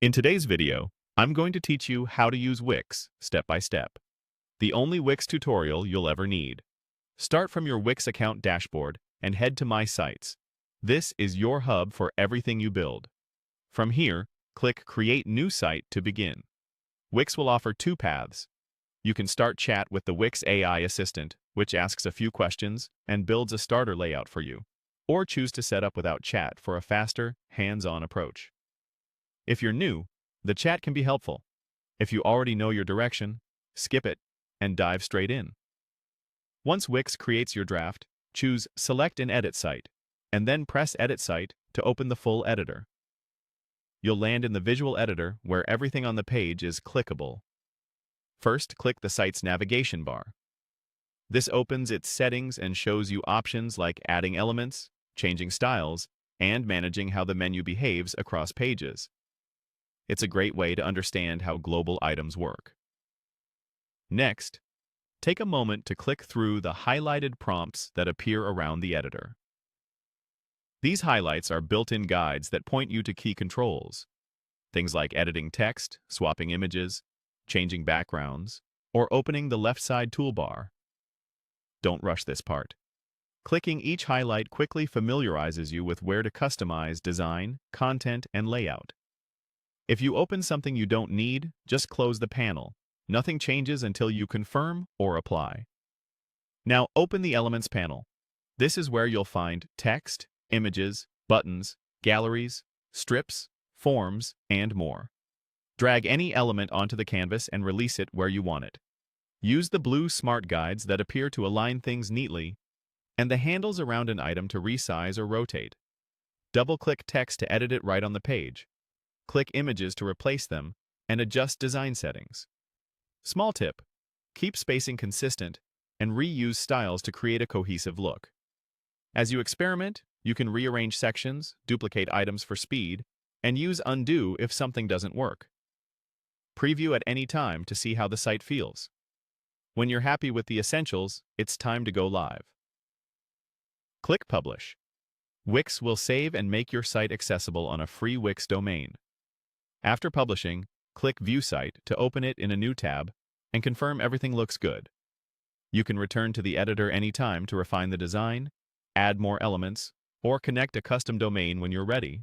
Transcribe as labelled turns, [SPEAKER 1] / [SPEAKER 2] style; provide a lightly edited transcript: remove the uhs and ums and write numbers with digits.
[SPEAKER 1] In today's video, I'm going to teach you how to use Wix step by step. The only Wix tutorial you'll ever need. Start from your Wix account dashboard and head to My Sites. This is your hub for everything you build. From here, click Create New Site to begin. Wix will offer two paths. You can start chat with the Wix AI assistant, which asks a few questions and builds a starter layout for you, or choose to set up without chat for a faster, hands-on approach. If you're new, the chat can be helpful. If you already know your direction, skip it and dive straight in. Once Wix creates your draft, choose Select and Edit Site, and then press Edit Site to open the full editor. You'll land in the visual editor where everything on the page is clickable. First, click the site's navigation bar. This opens its settings and shows you options like adding elements, changing styles, and managing how the menu behaves across pages. It's a great way to understand how global items work. Next, take a moment to click through the highlighted prompts that appear around the editor. These highlights are built-in guides that point you to key controls, things like editing text, swapping images, changing backgrounds, or opening the left side toolbar. Don't rush this part. Clicking each highlight quickly familiarizes you with where to customize design, content, and layout. If you open something you don't need, just close the panel. Nothing changes until you confirm or apply. Now open the Elements panel. This is where you'll find text, images, buttons, galleries, strips, forms, and more. Drag any element onto the canvas and release it where you want it. Use the blue smart guides that appear to align things neatly, and the handles around an item to resize or rotate. Double-click text to edit it right on the page. Click images to replace them, and adjust design settings. Small tip: keep spacing consistent and reuse styles to create a cohesive look. As you experiment, you can rearrange sections, duplicate items for speed, and use undo if something doesn't work. Preview at any time to see how the site feels. When you're happy with the essentials, it's time to go live. Click Publish. Wix will save and make your site accessible on a free Wix domain. After publishing, click View Site to open it in a new tab and confirm everything looks good. You can return to the editor anytime to refine the design, add more elements, or connect a custom domain when you're ready.